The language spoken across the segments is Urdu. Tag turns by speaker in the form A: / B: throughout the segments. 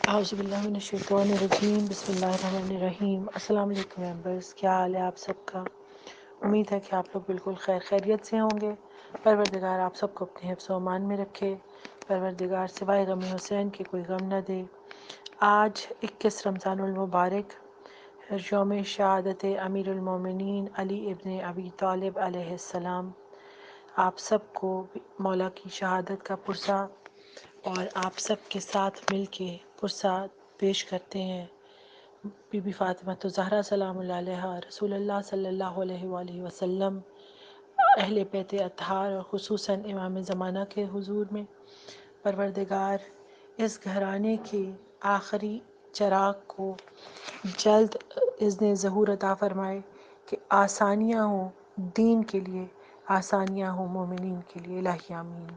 A: اعوذ باللہ من الشیطان الرجیم، بسم اللہ الرحمن الرحیم۔ السلام علیکم ممبرس، کیا حال ہے آپ سب کا؟ امید ہے کہ آپ لوگ بالکل خیریت سے ہوں گے۔ پروردگار آپ سب کو اپنے حفظ و امان میں رکھے۔ پروردگار سوائے غم حسین کے کوئی غم نہ دے۔ آج 21 رمضان المبارک، یوم شہادت امیر المومنین علی ابن ابی طالب علیہ السلام۔ آپ سب کو مولا کی شہادت کا پرسہ اور آپ سب کے ساتھ مل کے پرسہ پیش کرتے ہیں۔ بی بی فاطمہ الزہرا سلام اللہ علیہا، رسول اللہ صلی اللہ علیہ وآلہ وسلم، اہل بیت اطہار اور خصوصاً امام زمانہ کے حضور میں پروردگار اس گھرانے کے آخری چراغ کو جلد اذن ظہور عطا فرمائے کہ آسانیاں ہوں دین کے لیے، آسانیاں ہوں مومنین کے لیے، الہی آمین۔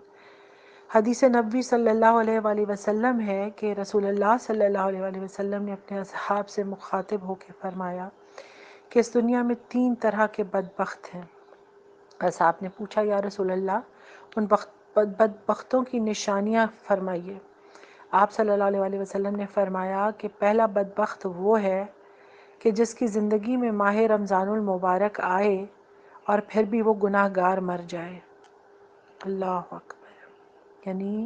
A: حدیث نبوی صلی اللہ علیہ وآلہ وسلم ہے کہ رسول اللہ صلی اللہ علیہ وآلہ وسلم نے اپنے اصحاب سے مخاطب ہو کے فرمایا کہ اس دنیا میں 3 طرح کے بدبخت ہیں۔ اصحاب نے پوچھا یا رسول اللہ ان بدبختوں کی نشانیاں فرمائیے۔ آپ صلی اللہ علیہ وآلہ وسلم نے فرمایا کہ پہلا بدبخت وہ ہے کہ جس کی زندگی میں ماہ رمضان المبارک آئے اور پھر بھی وہ گناہ گار مر جائے۔ اللہ اکبر۔ یعنی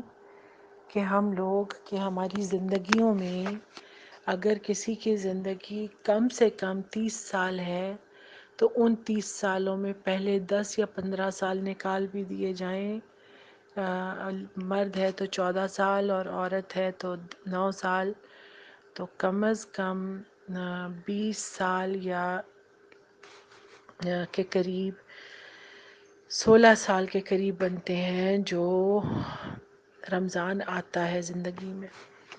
A: کہ ہم لوگ کہ ہماری زندگیوں میں اگر کسی کی زندگی کم سے کم 30 سال ہے تو ان 30 سالوں میں پہلے 10 یا 15 سال نکال بھی دیے جائیں، مرد ہے تو 14 سال اور عورت ہے تو 9 سال، تو کم از کم 20 سال یا کے قریب 16 سال کے قریب بنتے ہیں جو رمضان آتا ہے زندگی میں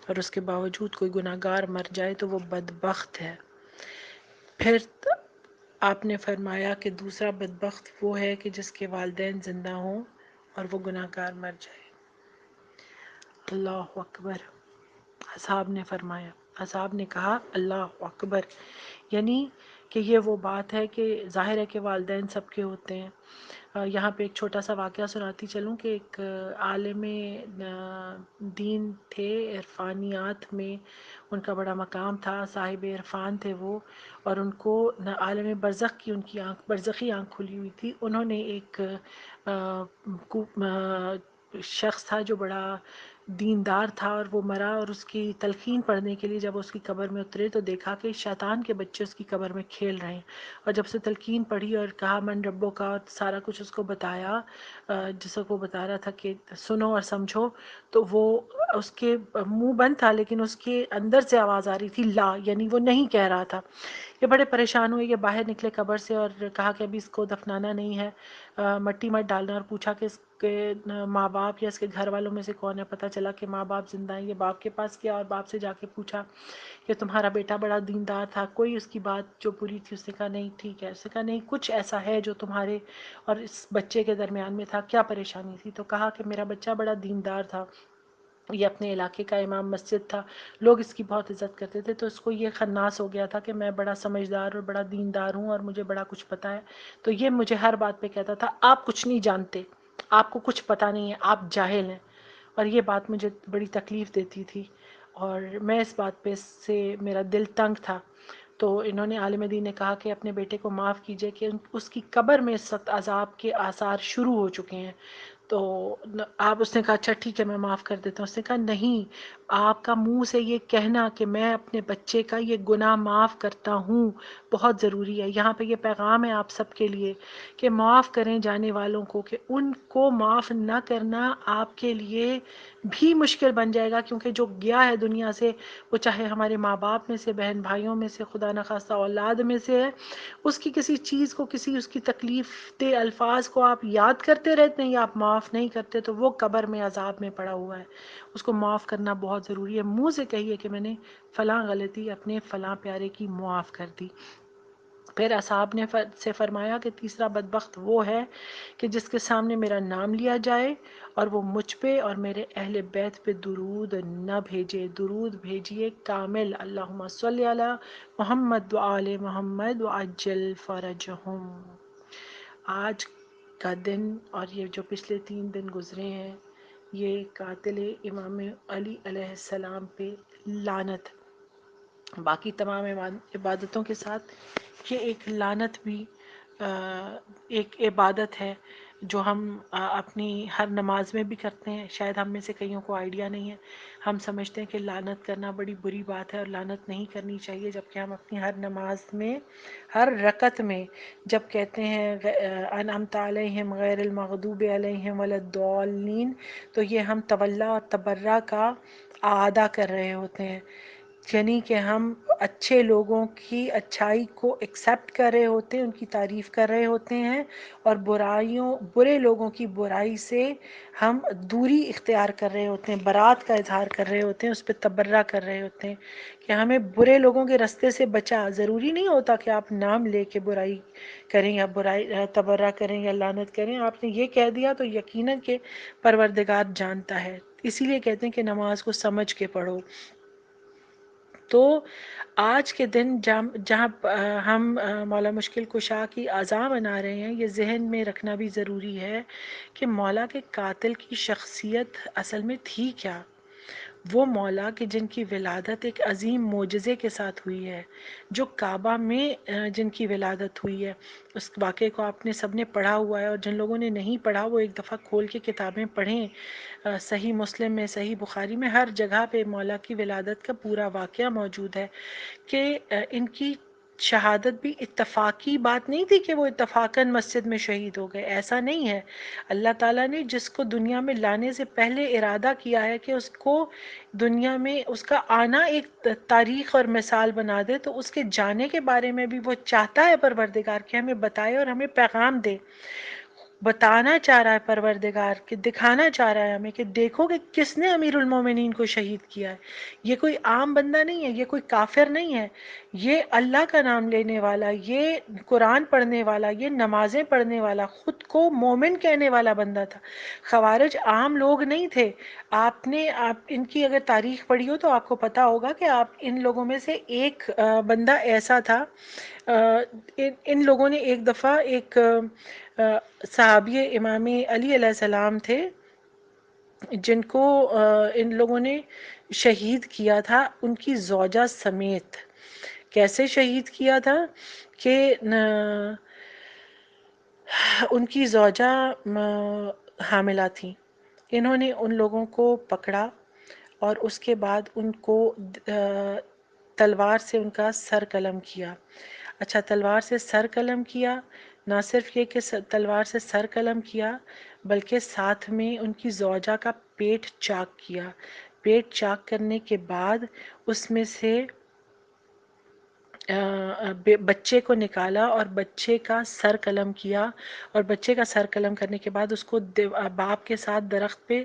A: اور اس کے باوجود کوئی گناہ گار مر جائے تو وہ بدبخت ہے۔ پھر آپ نے فرمایا کہ دوسرا بدبخت وہ ہے کہ جس کے والدین زندہ ہوں اور وہ گناہ گار مر جائے۔ اللہ اکبر۔ اصحاب نے فرمایا، اصحاب نے کہا اللہ اکبر، یعنی کہ یہ وہ بات ہے کہ ظاہر ہے کہ والدین سب کے ہوتے ہیں۔ یہاں پہ ایک چھوٹا سا واقعہ سناتی چلوں کہ ایک عالم دین تھے، عرفانیات میں ان کا بڑا مقام تھا، صاحب عرفان تھے وہ، اور ان کو عالم برزخ کی ان کی برزخی آنکھ کھلی ہوئی تھی۔ انہوں نے ایک شخص تھا جو بڑا دیندار تھا اور وہ مرا، اور اس کی تلقین پڑھنے کے لیے جب اس کی قبر میں اترے تو دیکھا کہ شیطان کے بچے اس کی قبر میں کھیل رہے ہیں، اور جب سے تلقین پڑھی اور کہا من ربوں کا اور سارا کچھ اس کو بتایا، جیسا کو بتا رہا تھا کہ سنو اور سمجھو، تو وہ اس کے منہ بند تھا لیکن اس کے اندر سے آواز آ رہی تھی لا، یعنی وہ نہیں کہہ رہا تھا۔ یہ بڑے پریشان ہوئے، یہ باہر نکلے قبر سے اور کہا کہ ابھی اس کو دفنانا نہیں ہے، مٹی مت ڈالنا، اور پوچھا کہ اس کے ماں باپ یا اس کے گھر والوں میں سے کون ہے۔ پتہ چلا کہ ماں باپ زندہ ہیں۔ یہ باپ کے پاس گیا اور باپ سے جا کے پوچھا کہ تمہارا بیٹا بڑا دیندار تھا، کوئی اس کی بات جو بری تھی؟ اس نے کہا نہیں ٹھیک ہے۔ اس نے کہا نہیں، کچھ ایسا ہے جو تمہارے اور اس بچے کے درمیان میں تھا، کیا پریشانی تھی؟ تو کہا کہ میرا بچہ بڑا دیندار تھا، یہ اپنے علاقے کا امام مسجد تھا، لوگ اس کی بہت عزت کرتے تھے، تو اس کو یہ خناس ہو گیا تھا کہ میں بڑا سمجھدار اور بڑا دیندار ہوں اور مجھے بڑا کچھ پتہ ہے، تو یہ مجھے ہر بات پہ کہتا تھا آپ کچھ نہیں جانتے، آپ کو کچھ پتہ نہیں ہے، آپ جاہل ہیں، اور یہ بات مجھے بڑی تکلیف دیتی تھی اور میں اس بات پہ سے میرا دل تنگ تھا۔ تو انہوں نے عالم دین نے کہا کہ اپنے بیٹے کو معاف کیجئے کہ اس کی قبر میں اس وقت عذاب کے آثار شروع ہو چکے ہیں۔ تو آپ، اس نے کہا اچھا ٹھیک ہے میں معاف کر دیتا ہوں۔ اس نے کہا نہیں، آپ کا منہ سے یہ کہنا کہ میں اپنے بچے کا یہ گناہ معاف کرتا ہوں بہت ضروری ہے۔ یہاں پہ یہ پیغام ہے آپ سب کے لیے کہ معاف کریں جانے والوں کو، کہ ان کو معاف نہ کرنا آپ کے لیے بھی مشکل بن جائے گا، کیونکہ جو گیا ہے دنیا سے، وہ چاہے ہمارے ماں باپ میں سے، بہن بھائیوں میں سے، خدا نخواستہ اولاد میں سے ہے، اس کی کسی چیز کو، کسی اس کی تکلیف دہ الفاظ کو آپ یاد کرتے رہتے ہیں یا آپ معاف نہیں کرتے تو وہ قبر میں عذاب میں پڑا ہوا ہے۔ اس کو معاف کرنا بہت ضروری ہے۔ منہ سے کہیے کہ میں نے فلاں غلطی اپنے فلاں پیارے کی معاف کر دی۔ پھر اصحاب نے سے فرمایا کہ تیسرا بدبخت وہ ہے کہ جس کے سامنے میرا نام لیا جائے اور وہ مجھ پہ اور میرے اہل بیت پہ درود نہ بھیجے۔ درود بھیجیے کامل، اللہم صلی علی محمد وآل محمد وعجل فرجہم۔ آج کا دن اور یہ جو پچھلے 3 دن گزرے ہیں، یہ قاتل امام علی علیہ السلام پہ لعنت، باقی تمام عبادتوں کے ساتھ یہ ایک لعنت بھی ایک عبادت ہے جو ہم اپنی ہر نماز میں بھی کرتے ہیں. شاید ہم میں سے کئیوں کو آئیڈیا نہیں ہے، ہم سمجھتے ہیں کہ لعنت کرنا بڑی بری بات ہے اور لعنت نہیں کرنی چاہیے، جبکہ ہم اپنی ہر نماز میں ہر رکعت میں جب کہتے ہیں انعمت علیہم غیر المغضوب علیہم ولا الضالین، تو یہ ہم تولا اور تبرہ کا اعادہ کر رہے ہوتے ہیں، یعنی کہ ہم اچھے لوگوں کی اچھائی کو ایکسیپٹ کر رہے ہوتے ہیں، ان کی تعریف کر رہے ہوتے ہیں، اور برے لوگوں کی برائی سے ہم دوری اختیار کر رہے ہوتے ہیں، برات کا اظہار کر رہے ہوتے ہیں، اس پہ تبرہ کر رہے ہوتے ہیں کہ ہمیں برے لوگوں کے رستے سے بچا. ضروری نہیں ہوتا کہ آپ نام لے کے برائی کریں یا برائی تبرہ کریں یا لعنت کریں، آپ نے یہ کہہ دیا تو یقیناً کہ پروردگار جانتا ہے. اسی لیے کہتے ہیں کہ نماز کو سمجھ کے پڑھو. تو آج کے دن جہاں ہم مولا مشکل کشا کی اعضاء منا رہے ہیں، یہ ذہن میں رکھنا بھی ضروری ہے کہ مولا کے قاتل کی شخصیت اصل میں تھی کیا. وہ مولا کہ جن کی ولادت ایک عظیم معجزے کے ساتھ ہوئی ہے، جو کعبہ میں جن کی ولادت ہوئی ہے، اس واقعے کو آپ نے سب نے پڑھا ہوا ہے، اور جن لوگوں نے نہیں پڑھا وہ ایک دفعہ کھول کے کتابیں پڑھیں. صحیح مسلم میں، صحیح بخاری میں، ہر جگہ پہ مولا کی ولادت کا پورا واقعہ موجود ہے کہ ان کی شہادت بھی اتفاقی بات نہیں تھی کہ وہ اتفاقاً مسجد میں شہید ہو گئے، ایسا نہیں ہے. اللہ تعالیٰ نے جس کو دنیا میں لانے سے پہلے ارادہ کیا ہے کہ اس کو دنیا میں اس کا آنا ایک تاریخ اور مثال بنا دے، تو اس کے جانے کے بارے میں بھی وہ چاہتا ہے پروردگار کہ ہمیں بتائے اور ہمیں پیغام دے. بتانا چاہ رہا ہے پروردگار کہ دکھانا چاہ رہا ہے ہمیں کہ دیکھو کہ کس نے امیر المومنین کو شہید کیا ہے. یہ کوئی عام بندہ نہیں ہے، یہ کوئی کافر نہیں ہے، یہ اللہ کا نام لینے والا، یہ قرآن پڑھنے والا، یہ نمازیں پڑھنے والا، خود کو مومن کہنے والا بندہ تھا. خوارج عام لوگ نہیں تھے. آپ ان کی اگر تاریخ پڑھی ہو تو آپ کو پتا ہوگا کہ آپ ان لوگوں میں سے ایک بندہ ایسا تھا. ان لوگوں نے ایک دفعہ ایک صحابی امام علی علیہ السلام تھے جن کو ان لوگوں نے شہید کیا تھا ان کی زوجہ سمیت. کیسے شہید کیا تھا کہ ان کی زوجہ حاملہ تھیں. انہوں نے ان لوگوں کو پکڑا اور اس کے بعد ان کو تلوار سے ان کا سر قلم کیا. اچھا، تلوار سے سر قلم کیا، نہ صرف یہ کہ تلوار سے سر قلم کیا بلکہ ساتھ میں ان کی زوجہ کا پیٹ چاک کیا. پیٹ چاک کرنے کے بعد اس میں سے بچے کو نکالا اور بچے کا سر قلم کیا، اور بچے کا سر قلم کرنے کے بعد اس کو باپ کے ساتھ درخت پہ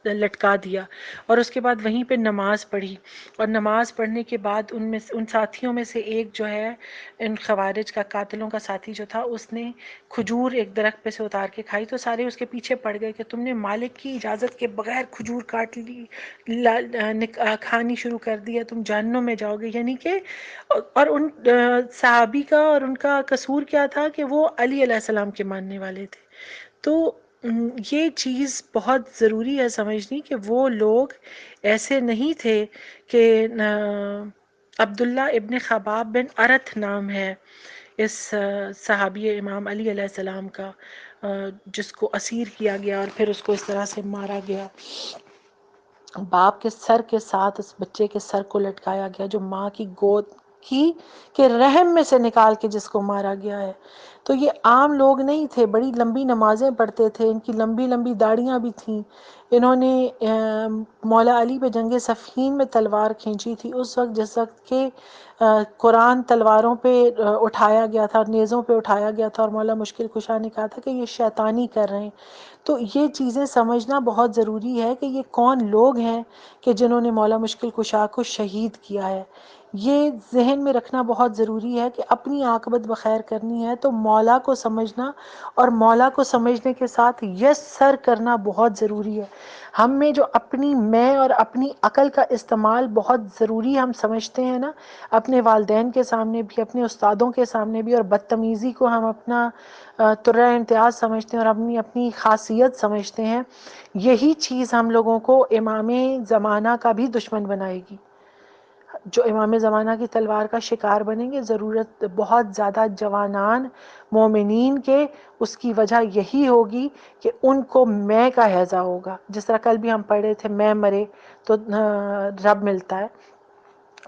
A: لٹکا دیا، اور اس کے بعد وہیں پہ نماز پڑھی. اور نماز پڑھنے کے بعد ان ساتھیوں میں سے ایک جو ہے، ان خوارج کا قاتلوں کا ساتھی جو تھا، اس نے کھجور ایک درخت پہ سے اتار کے کھائی تو سارے اس کے پیچھے پڑ گئے کہ تم نے مالک کی اجازت کے بغیر کھجور کاٹ لی، کھانی شروع کر دی ہے، تم جہنم میں جاؤ گے. یعنی کہ اور ان صحابی کا اور ان کا قصور کیا تھا کہ وہ علی علیہ السلام کے ماننے والے تھے. تو یہ چیز بہت ضروری ہے سمجھنی کہ وہ لوگ ایسے نہیں تھے کہ عبداللہ ابن خباب بن ارت نام ہے اس صحابی امام علی علیہ السلام کا، جس کو اسیر کیا گیا اور پھر اس کو اس طرح سے مارا گیا. باپ کے سر کے ساتھ اس بچے کے سر کو لٹکایا گیا جو ماں کی گود کی کہ رحم میں سے نکال کے جس کو مارا گیا ہے. تو یہ عام لوگ نہیں تھے، بڑی لمبی نمازیں پڑھتے تھے، ان کی لمبی لمبی داڑیاں بھی تھیں. انہوں نے مولا علی پہ جنگ صفین میں تلوار کھینچی تھی اس وقت جس وقت کہ قرآن تلواروں پہ اٹھایا گیا تھا، نیزوں پہ اٹھایا گیا تھا، اور مولا مشکل کشا نے کہا تھا کہ یہ شیطانی کر رہے ہیں. تو یہ چیزیں سمجھنا بہت ضروری ہے کہ یہ کون لوگ ہیں کہ جنہوں نے مولا مشکل کشا کو شہید کیا ہے. یہ ذہن میں رکھنا بہت ضروری ہے کہ اپنی عاقبت بخیر کرنی ہے تو مولا کو سمجھنا اور مولا کو سمجھنے کے ساتھ یس سر کرنا بہت ضروری ہے. ہم میں جو اپنی میں اور اپنی عقل کا استعمال بہت ضروری ہم سمجھتے ہیں نا، اپنے والدین کے سامنے بھی، اپنے استادوں کے سامنے بھی، اور بدتمیزی کو ہم اپنا ترہ امتیاز سمجھتے ہیں اور اپنی اپنی خاصیت سمجھتے ہیں، یہی چیز ہم لوگوں کو امام زمانہ کا بھی دشمن بنائے گی. جو امام زمانہ کی تلوار کا شکار بنیں گے، ضرورت بہت زیادہ جوانان مومنین کے، اس کی وجہ یہی ہوگی کہ ان کو میں کا ہیضہ ہوگا. جس طرح کل بھی ہم پڑھے تھے میں مرے تو رب ملتا ہے.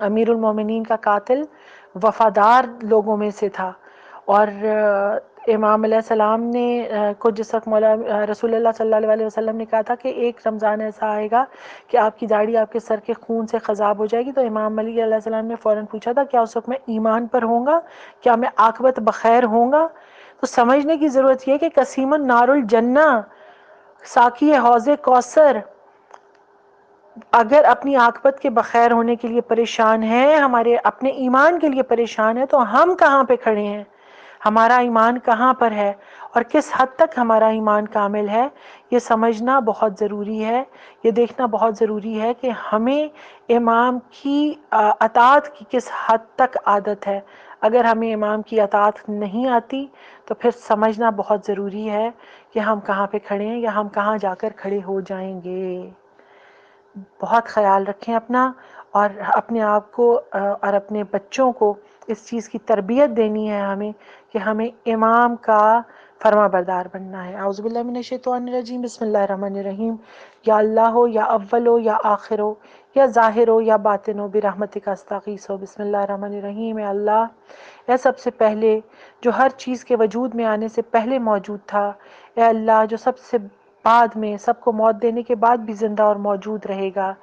A: امیر المومنین کا قاتل وفادار لوگوں میں سے تھا، اور امام علیہ السلام نے کو جس وقت مولا رسول اللہ صلی اللہ علیہ وسلم نے کہا تھا کہ ایک رمضان ایسا آئے گا کہ آپ کی داڑھی آپ کے سر کے خون سے خضاب ہو جائے گی، تو امام علی علیہ السلام نے فوراً پوچھا تھا کیا اس وقت میں ایمان پر ہوں گا، کیا میں عاقبت بخیر ہوں گا؟ تو سمجھنے کی ضرورت یہ کہ قسیم نار الجنہ، ساقی حوض کوثر، اگر اپنی عاقبت کے بخیر ہونے کے لیے پریشان ہیں، ہمارے اپنے ایمان کے لیے پریشان ہیں، تو ہم کہاں پہ کھڑے ہیں؟ ہمارا ایمان کہاں پر ہے اور کس حد تک ہمارا ایمان کامل ہے؟ یہ سمجھنا بہت ضروری ہے، یہ دیکھنا بہت ضروری ہے کہ ہمیں امام کی اطاعت کی کس حد تک عادت ہے. اگر ہمیں امام کی اطاعت نہیں آتی تو پھر سمجھنا بہت ضروری ہے کہ ہم کہاں پہ کھڑے ہیں یا ہم کہاں جا کر کھڑے ہو جائیں گے. بہت خیال رکھیں اپنا، اور اپنے آپ کو اور اپنے بچوں کو اس چیز کی تربیت دینی ہے ہمیں کہ ہمیں امام کا فرما بردار بننا ہے. اعوذ باللہ من الشیطان الرجیم، بسم اللہ الرحمن الرحیم. یا اللہ ہو یا اول ہو یا آخر ہو یا ظاہر ہو یا باطن ہو، برحمتک استغیث ہو. بسم اللہ الرحمن الرحیم. اے اللہ، اے سب سے پہلے جو ہر چیز کے وجود میں آنے سے پہلے موجود تھا، اے اللہ جو سب سے بعد میں سب کو موت دینے کے بعد بھی زندہ اور موجود رہے گا،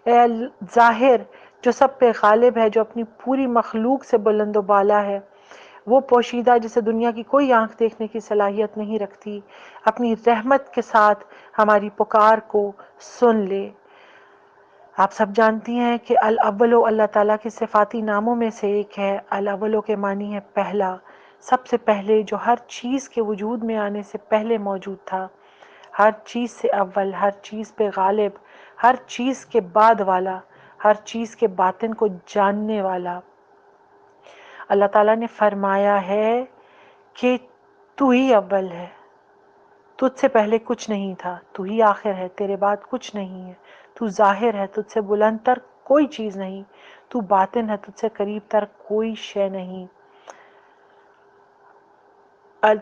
A: اے ظاہر جو سب پہ غالب ہے، جو اپنی پوری مخلوق سے بلند و بالا ہے، وہ پوشیدہ جسے دنیا کی کوئی آنکھ دیکھنے کی صلاحیت نہیں رکھتی، اپنی رحمت کے ساتھ ہماری پکار کو سن لے. آپ سب جانتی ہیں کہ الاول اللہ تعالیٰ کے صفاتی ناموں میں سے ایک ہے. الاول کے معنی ہے پہلا، سب سے پہلے، جو ہر چیز کے وجود میں آنے سے پہلے موجود تھا، ہر چیز سے اول، ہر چیز پہ غالب، ہر چیز کے بعد والا، ہر چیز کے باطن کو جاننے والا. اللہ تعالیٰ نے فرمایا ہے کہ تو ہی اول ہے، تجھ سے پہلے کچھ نہیں تھا، تو ہی آخر ہے، تیرے بعد کچھ نہیں ہے، تو ظاہر ہے، تجھ سے بلند تر کوئی چیز نہیں، تو باطن ہے، تجھ سے قریب تر کوئی شے نہیں.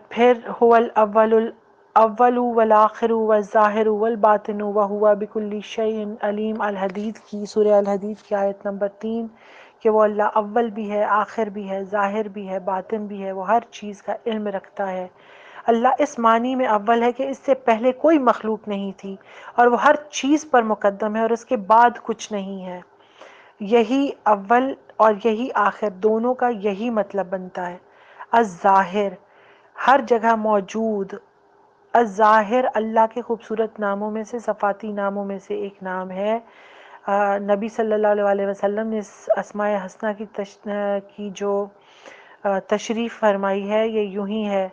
A: پھر هو الاول والآخر والظاہر والباطن وهو بكل شيء علیم. الحدید کی سورہ الحدید کی آیت نمبر 3 کہ وہ اللہ اول بھی ہے، آخر بھی ہے، ظاہر بھی ہے، باطن بھی ہے، وہ ہر چیز کا علم رکھتا ہے. اللہ اس معنی میں اول ہے کہ اس سے پہلے کوئی مخلوق نہیں تھی اور وہ ہر چیز پر مقدم ہے اور اس کے بعد کچھ نہیں ہے. یہی اول اور یہی آخر دونوں کا یہی مطلب بنتا ہے. الظاہر ہر جگہ موجود. الظاہر اللہ کے خوبصورت ناموں میں سے، صفاتی ناموں میں سے ایک نام ہے. نبی صلی اللہ علیہ وسلم نے اسماء حسنہ کی جو تشریف فرمائی ہے، یہ یوں ہی ہے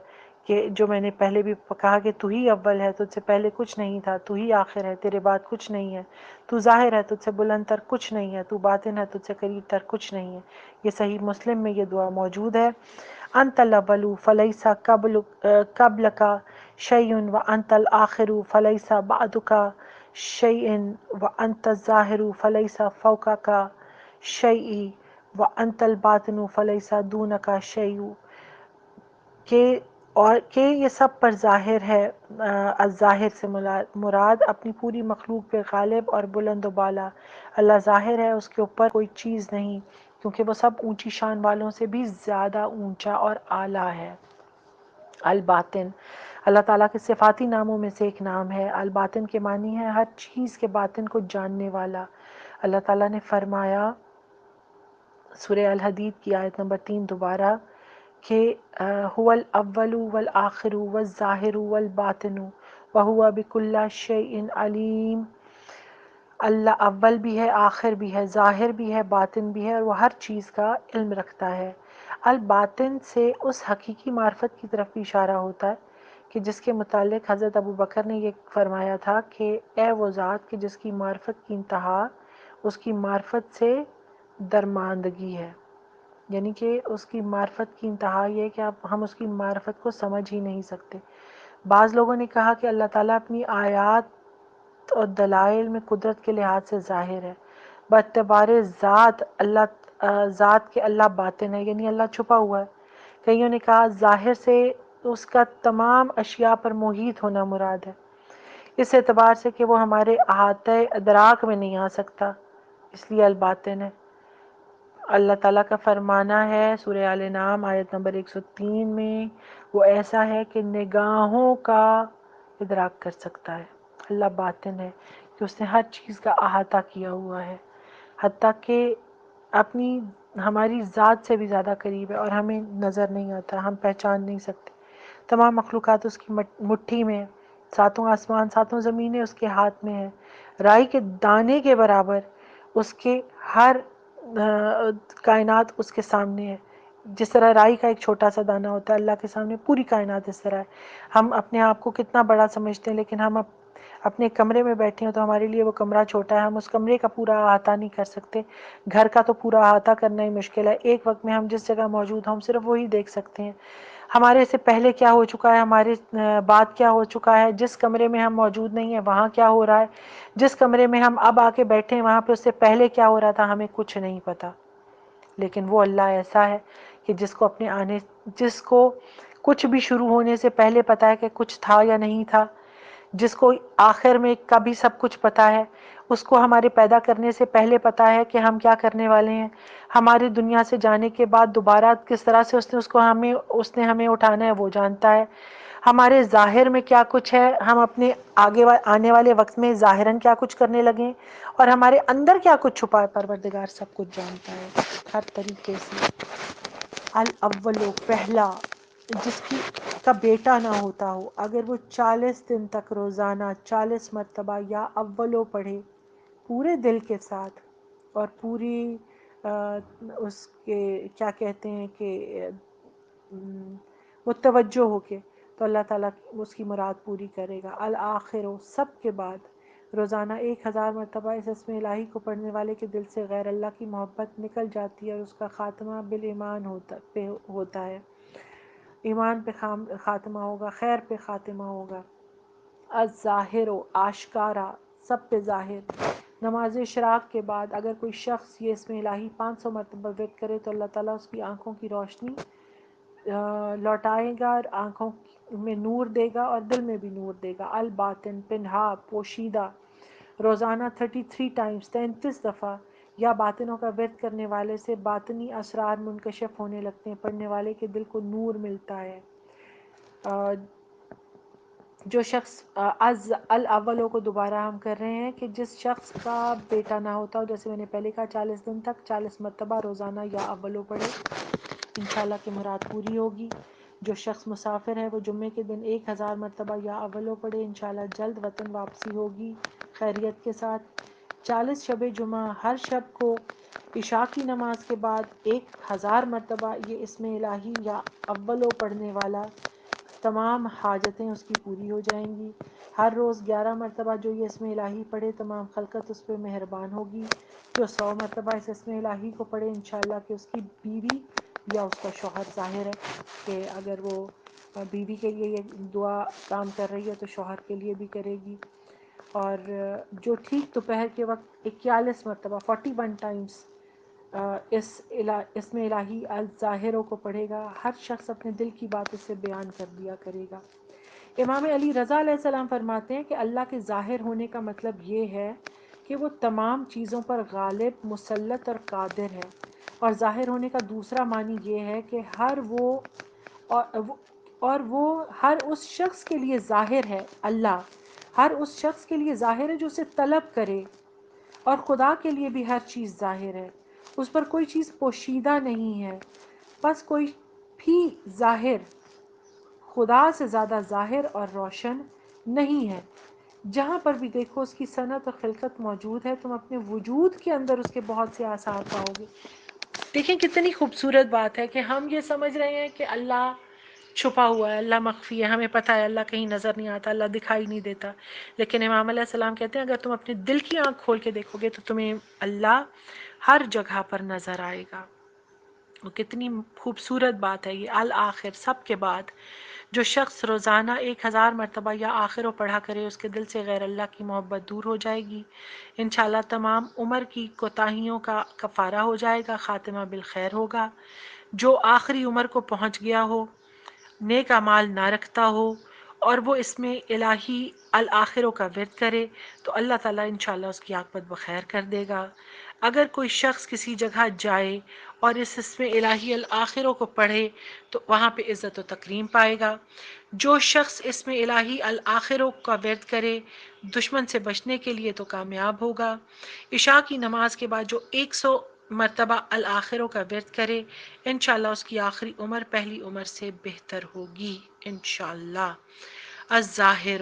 A: کہ جو میں نے پہلے بھی کہا کہ تو ہی اول ہے، تجھ سے پہلے کچھ نہیں تھا، تو ہی آخر ہے، تیرے بعد کچھ نہیں ہے، تو ظاہر ہے، تجھ سے بلند تر کچھ نہیں ہے، تو باطن ہے، تجھ سے قریب تر کچھ نہیں ہے. یہ صحیح مسلم میں یہ دعا موجود ہے. انت الاول فلیس قبلک شیء وانت الآخر فلیس بعدک شیء وانت الظاہر فلیس فوقک شیء وانت الباطن فلیس دونک شیء. کہ یہ سب پر ظاہر ہے. الظاہر سے مراد اپنی پوری مخلوق پہ غالب اور بلند و بالا. اللہ ظاہر ہے، اس کے اوپر کوئی چیز نہیں، کیونکہ وہ سب اونچی شان والوں سے بھی زیادہ اونچا اور اعلیٰ ہے. الباطن اللہ تعالیٰ کے صفاتی ناموں میں سے ایک نام ہے. الباطن کے معنی ہے ہر چیز کے باطن کو جاننے والا. اللہ تعالیٰ نے فرمایا سورہ الحدید کی آیت نمبر 3 دوبارہ کہ هو الاول والآخر والظاہر والباطن وهو بكل شيء علیم. اللہ اول بھی ہے، آخر بھی ہے، ظاہر بھی ہے، باطن بھی ہے، اور وہ ہر چیز کا علم رکھتا ہے. الباطن سے اس حقیقی معرفت کی طرف بھی اشارہ ہوتا ہے کہ جس کے متعلق حضرت ابو بکر نے یہ فرمایا تھا کہ اے وہ ذات کہ جس کی معرفت کی انتہا اس کی معرفت سے درماندگی ہے، یعنی کہ اس کی معرفت کی انتہا یہ ہے کہ ہم اس کی معرفت کو سمجھ ہی نہیں سکتے۔ بعض لوگوں نے کہا کہ اللہ تعالیٰ اپنی آیات اور دلائل میں قدرت کے لحاظ سے ظاہر ہے، باعتبار ذات کے اللہ باطن ہے، یعنی اللہ چھپا ہوا ہے۔ کئیوں نے کہا ظاہر سے اس کا تمام اشیاء پر محیط ہونا مراد ہے، اس اعتبار سے کہ وہ ہمارے احاطہ ادراک میں نہیں آ سکتا، اس لیے الباطن ہے۔ اللہ تعالیٰ کا فرمانا ہے سورہ آل انعام آیت نمبر 103 میں، وہ ایسا ہے کہ نگاہوں کا ادراک کر سکتا ہے۔ اللہ باطن ہے کہ اس نے ہر چیز کا احاطہ کیا ہوا ہے، حتیٰ کہ اپنی ہماری ذات سے بھی زیادہ قریب ہے اور ہمیں نظر نہیں آتا، ہم پہچان نہیں سکتے۔ تمام مخلوقات اس کی مٹھی میں ہے، ساتوں آسمان ساتوں زمینیں اس کے ہاتھ میں ہیں، رائی کے دانے کے برابر اس کے ہر کائنات اس کے سامنے ہے۔ جس طرح رائی کا ایک چھوٹا سا دانہ ہوتا ہے، اللہ کے سامنے پوری کائنات اس طرح ہے۔ ہم اپنے آپ کو کتنا بڑا سمجھتے ہیں، لیکن ہم اپنے کمرے میں بیٹھے ہیں تو ہمارے لیے وہ کمرہ چھوٹا ہے، ہم اس کمرے کا پورا احاطہ نہیں کر سکتے، گھر کا تو پورا احاطہ کرنا ہی مشکل ہے۔ ایک وقت میں ہم جس جگہ موجود ہوں ہم صرف وہی دیکھ سکتے ہیں، ہمارے سے پہلے کیا ہو چکا ہے، ہمارے بعد کیا ہو چکا ہے، جس کمرے میں ہم موجود نہیں ہیں وہاں کیا ہو رہا ہے، جس کمرے میں ہم اب آ کے بیٹھے ہیں وہاں پہ اس سے پہلے کیا ہو رہا تھا، ہمیں کچھ نہیں پتا۔ لیکن وہ اللہ ایسا ہے کہ جس کو کچھ بھی شروع ہونے سے پہلے پتا ہے کہ کچھ تھا یا نہیں تھا، جس کو آخر میں کبھی سب کچھ پتا ہے، اس کو ہمارے پیدا کرنے سے پہلے پتا ہے کہ ہم کیا کرنے والے ہیں، ہماری دنیا سے جانے کے بعد دوبارہ کس طرح سے اس نے ہمیں اٹھانا ہے وہ جانتا ہے، ہمارے ظاہر میں کیا کچھ ہے، ہم اپنے آگے آنے والے وقت میں ظاہراً کیا کچھ کرنے لگیں، اور ہمارے اندر کیا کچھ چھپا ہے، پروردگار سب کچھ جانتا ہے ہر طریقے سے۔ الاول پہلا، جس کا بیٹا نہ ہوتا ہو، اگر وہ 40 دن تک روزانہ 40 مرتبہ یا اولو پڑھے پورے دل کے ساتھ اور پوری اس کے کیا کہتے ہیں کہ متوجہ ہو کے، تو اللہ تعالیٰ اس کی مراد پوری کرے گا۔ الآخر، سب کے بعد روزانہ 1000 مرتبہ اس اسم الہی کو پڑھنے والے کے دل سے غیر اللہ کی محبت نکل جاتی ہے اور اس کا خاتمہ بالایمان ہوتا ہے، ایمان پہ خاتمہ ہوگا، خیر پہ خاتمہ ہوگا۔ الظاہر، آشکارا، سب پہ ظاہر، نماز اشراق کے بعد اگر کوئی شخص یہ اسم الہی 500 مرتبہ ورد کرے تو اللہ تعالیٰ اس کی آنکھوں کی روشنی لوٹائے گا اور آنکھوں میں نور دے گا اور دل میں بھی نور دے گا۔ الباطن، پنہا، پوشیدہ، روزانہ 33 ٹائمز 33 دفعہ یا باطنوں کا ورد کرنے والے سے باطنی اسرار منکشف ہونے لگتے ہیں، پڑھنے والے کے دل کو نور ملتا ہے۔ جو شخص الاولوں کو دوبارہ ہم کر رہے ہیں کہ جس شخص کا بیٹا نہ ہوتا ہو، جیسے میں نے پہلے کہا 40 دن تک 40 مرتبہ روزانہ یا اولوں پڑھے، انشاءاللہ کہ مراد پوری ہوگی۔ جو شخص مسافر ہے وہ جمعے کے دن 1000 مرتبہ یا اولوں پڑھے، انشاءاللہ جلد وطن واپسی ہوگی خیریت کے ساتھ۔ 40 شب جمعہ، ہر شب کو عشاء کی نماز کے بعد 1000 مرتبہ یہ اسم الہی یا اولوں پڑھنے والا تمام حاجتیں اس کی پوری ہو جائیں گی۔ ہر روز 11 مرتبہ جو یہ اسم الہی پڑھے تمام خلقت اس پہ مہربان ہوگی۔ جو 100 مرتبہ اس اسم الہی کو پڑھے انشاءاللہ کہ اس کی بیوی یا اس کا شوہر، ظاہر ہے کہ اگر وہ بیوی کے لیے یہ دعا کام کر رہی ہے تو شوہر کے لیے بھی کرے گی۔ اور جو ٹھیک دوپہر کے وقت 41 مرتبہ 41 ٹائمز اس اسم الہی الظاہروں کو پڑھے گا، ہر شخص اپنے دل کی بات اس سے بیان کر دیا کرے گا۔ امام علی رضا علیہ السلام فرماتے ہیں کہ اللہ کے ظاہر ہونے کا مطلب یہ ہے کہ وہ تمام چیزوں پر غالب، مسلط اور قادر ہے، اور ظاہر ہونے کا دوسرا معنی یہ ہے کہ وہ ہر اس شخص کے لیے ظاہر ہے، اللہ ہر اس شخص کے لیے ظاہر ہے جو اسے طلب کرے، اور خدا کے لیے بھی ہر چیز ظاہر ہے، اس پر کوئی چیز پوشیدہ نہیں ہے، بس کوئی بھی ظاہر خدا سے زیادہ ظاہر اور روشن نہیں ہے۔ جہاں پر بھی دیکھو اس کی صنعت اور خلقت موجود ہے، تم اپنے وجود کے اندر اس کے بہت سے آثار پاؤ گے۔ دیکھیں کتنی خوبصورت بات ہے کہ ہم یہ سمجھ رہے ہیں کہ اللہ چھپا ہوا ہے، اللہ مخفی ہے، ہمیں پتہ ہے اللہ کہیں نظر نہیں آتا، اللہ دکھائی نہیں دیتا، لیکن امام علیہ السلام کہتے ہیں اگر تم اپنے دل کی آنکھ کھول کے دیکھو گے تو تمہیں اللہ ہر جگہ پر نظر آئے گا۔ وہ کتنی خوبصورت بات ہے یہ، الآخر سب کے بعد جو شخص روزانہ 1000 مرتبہ یا آخر پڑھا کرے اس کے دل سے غیر اللہ کی محبت دور ہو جائے گی، انشاءاللہ تمام عمر کی کوتاہیوں کا کفارہ ہو جائے گا، خاتمہ بالخیر ہوگا۔ جو آخری عمر کو پہنچ گیا ہو، نیک اعمال نہ رکھتا ہو اور وہ اس میں الہی الآخروں کا ورد کرے تو اللہ تعالیٰ انشاءاللہ اس کی عاقبت بخیر کر دے گا۔ اگر کوئی شخص کسی جگہ جائے اور اس میں الہی الآخروں کو پڑھے تو وہاں پہ عزت و تکریم پائے گا۔ جو شخص اس میں الہی الآخروں کا ورد کرے دشمن سے بچنے کے لیے تو کامیاب ہوگا۔ عشاء کی نماز کے بعد جو 100 مرتبہ الآخروں کا ورد کرے انشاءاللہ اس کی آخری عمر پہلی عمر سے بہتر ہوگی انشاءاللہ۔ الظاہر،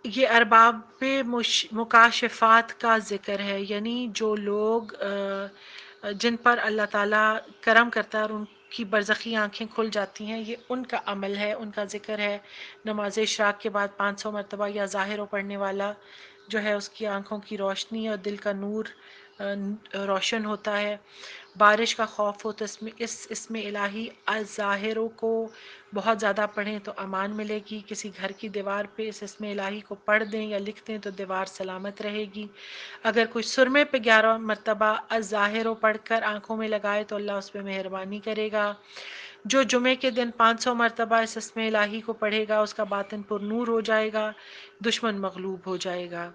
A: یہ ارباب مکاشفات کا ذکر ہے، یعنی جو لوگ جن پر اللہ تعالیٰ کرم کرتا ہے اور ان کی برزخی آنکھیں کھل جاتی ہیں، یہ ان کا عمل ہے، ان کا ذکر ہے۔ نماز اشراق کے بعد 500 مرتبہ یا ظاہر پڑھنے والا جو ہے اس کی آنکھوں کی روشنی اور دل کا نور روشن ہوتا ہے۔ بارش کا خوف ہو تو اس میں الہی الظاہروں کو بہت زیادہ پڑھیں تو امان ملے گی۔ کسی گھر کی دیوار پہ اس اسم الہی کو پڑھ دیں یا لکھ دیں تو دیوار سلامت رہے گی۔ اگر کوئی سرمے پہ 11 مرتبہ الظاہروں پڑھ کر آنکھوں میں لگائے تو اللہ اس پہ مہربانی کرے گا۔ جو جمعے کے دن 500 مرتبہ اس اسم الہی کو پڑھے گا اس کا باطن پر نور ہو جائے گا، دشمن مغلوب ہو جائے گا۔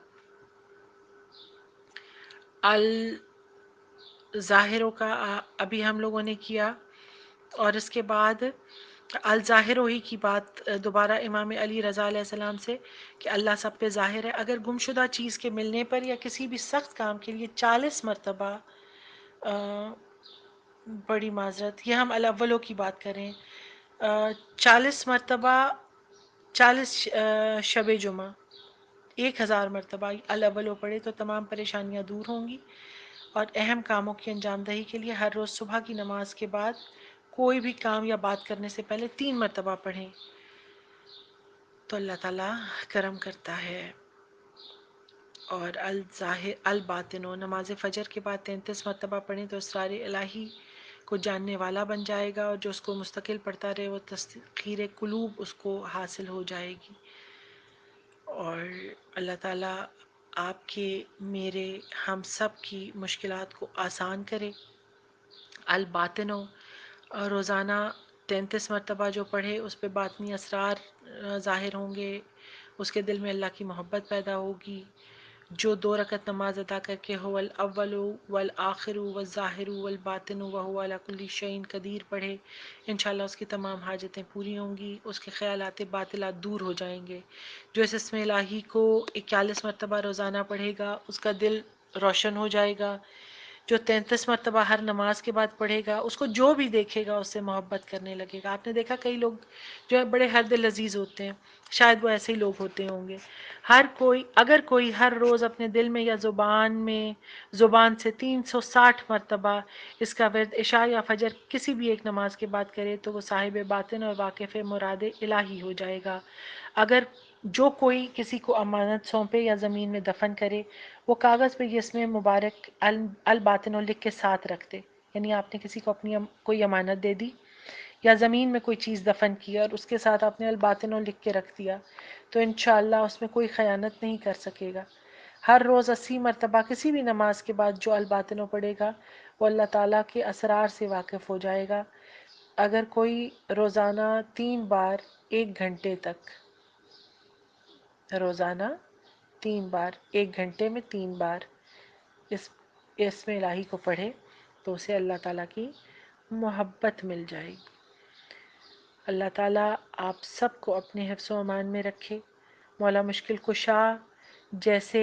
A: الظاہروں کا ابھی ہم لوگوں نے کیا، اور اس کے بعد الظاہر ہی کی بات دوبارہ امام علی رضا علیہ السلام سے کہ اللہ سب پہ ظاہر ہے۔ اگر گمشدہ چیز کے ملنے پر یا کسی بھی سخت کام کے لیے 40 مرتبہ بڑی معذرت، یہ ہم الاولوں کی بات کریں، 40 مرتبہ 40 شب جمعہ 1000 مرتبہ الاولوں پڑھے تو تمام پریشانیاں دور ہوں گی۔ اور اہم کاموں کی انجام دہی کے لیے ہر روز صبح کی نماز کے بعد کوئی بھی کام یا بات کرنے سے پہلے 3 مرتبہ پڑھیں تو اللہ تعالیٰ کرم کرتا ہے۔ اور الباطن، نماز فجر کے بعد 33 مرتبہ پڑھیں تو اسرار الہی کو جاننے والا بن جائے گا، اور جو اس کو مستقل پڑھتا رہے وہ تسخیر قلوب اس کو حاصل ہو جائے گی۔ اور اللہ تعالیٰ آپ کے، میرے، ہم سب کی مشکلات کو آسان کرے۔ الباطن، روزانہ 33 مرتبہ جو پڑھے اس پہ باطنی اسرار ظاہر ہوں گے، اس کے دل میں اللہ کی محبت پیدا ہوگی۔ جو 2 رکعت نماز ادا کر کے هو الاول والآخر والظاہر والباطن وهو علی کل شیء قدیر پڑھے انشاءاللہ اس کی تمام حاجتیں پوری ہوں گی، اس کے خیالات باطلات دور ہو جائیں گے۔ جو اس اسم الہی کو 41 مرتبہ روزانہ پڑھے گا اس کا دل روشن ہو جائے گا۔ جو 33 مرتبہ ہر نماز کے بعد پڑھے گا اس کو جو بھی دیکھے گا اس سے محبت کرنے لگے گا۔ آپ نے دیکھا کئی لوگ جو ہے بڑے حد لذیذ ہوتے ہیں، شاید وہ ایسے ہی لوگ ہوتے ہوں گے۔ اگر کوئی ہر روز اپنے دل میں یا زبان سے 360 مرتبہ اس کا ورد عشاء یا فجر کسی بھی ایک نماز کے بعد کرے تو وہ صاحب باطن اور واقف مراد الہی ہو جائے گا۔ اگر جو کوئی کسی کو امانت سونپے یا زمین میں دفن کرے وہ کاغذ پہ یہ اسم مبارک الباطن لکھ کے ساتھ رکھ دے، یعنی آپ نے کسی کو اپنی کوئی امانت دے دی یا زمین میں کوئی چیز دفن کی اور اس کے ساتھ آپ نے الباطن لکھ کے رکھ دیا تو انشاءاللہ اس میں کوئی خیانت نہیں کر سکے گا۔ ہر روز 80 مرتبہ کسی بھی نماز کے بعد جو الباطن پڑھے گا وہ اللہ تعالیٰ کے اسرار سے واقف ہو جائے گا۔ اگر کوئی روزانہ 3 بار 1 گھنٹے تک، روزانہ 3 بار 1 گھنٹے میں 3 بار اس میں الہی کو پڑھے تو اسے اللہ تعالیٰ کی محبت مل جائے گی۔ اللہ تعالیٰ آپ سب کو اپنے حفظ و امان میں رکھے۔ مولا مشکل کشا جیسے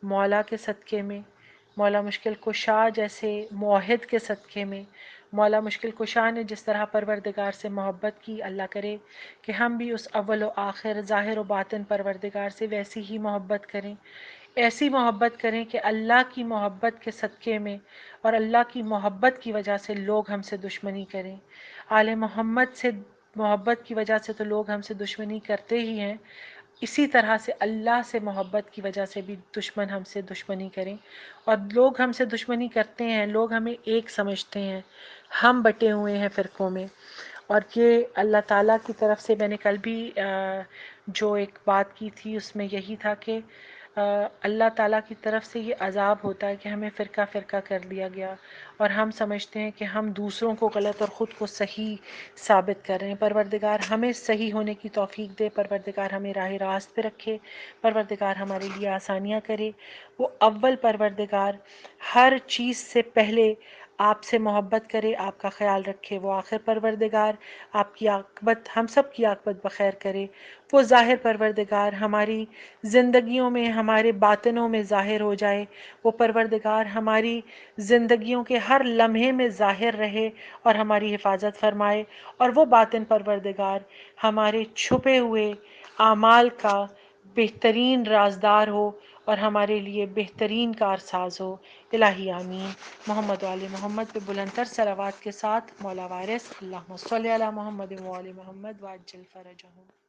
A: مولا کے صدقے میں، مولا مشکل کشا جیسے موحد کے صدقے میں، مولا مشکل کشا نے جس طرح پروردگار سے محبت کی، اللہ کرے کہ ہم بھی اس اول و آخر ظاہر و باطن پروردگار سے ویسی ہی محبت کریں۔ ایسی محبت کریں کہ اللہ کی محبت کے صدقے میں اور اللہ کی محبت کی وجہ سے لوگ ہم سے دشمنی کریں. آل محمد سے محبت کی وجہ سے تو لوگ ہم سے دشمنی کرتے ہی ہیں، اسی طرح سے اللہ سے محبت کی وجہ سے بھی دشمن ہم سے دشمنی کریں. اور لوگ ہم سے دشمنی کرتے ہیں، لوگ ہمیں ایک سمجھتے ہیں، ہم بٹے ہوئے ہیں فرقوں میں. اور یہ اللہ تعالیٰ کی طرف سے میں نے کل بھی جو ایک بات کی تھی اس میں یہی تھا کہ اللہ تعالیٰ کی طرف سے یہ عذاب ہوتا ہے کہ ہمیں فرقہ فرقہ کر دیا گیا اور ہم سمجھتے ہیں کہ ہم دوسروں کو غلط اور خود کو صحیح ثابت کر رہے ہیں. پروردگار ہمیں صحیح ہونے کی توفیق دے، پروردگار ہمیں راہ راست پہ رکھے، پروردگار ہمارے لیے آسانیاں کرے. وہ اول پروردگار ہر چیز سے پہلے آپ سے محبت کرے، آپ کا خیال رکھے. وہ آخر پروردگار آپ کی عاقبت، ہم سب کی عاقبت بخیر کرے. وہ ظاہر پروردگار ہماری زندگیوں میں، ہمارے باطنوں میں ظاہر ہو جائے. وہ پروردگار ہماری زندگیوں کے ہر لمحے میں ظاہر رہے اور ہماری حفاظت فرمائے. اور وہ باطن پروردگار ہمارے چھپے ہوئے اعمال کا بہترین رازدار ہو اور ہمارے لیے بہترین کارساز ہو. الہی آمین. محمد و آل محمد پہ بلند تر صلوات کے ساتھ مولا وارث اللہم صلی علی محمد و آل محمد وعجل فرجہم.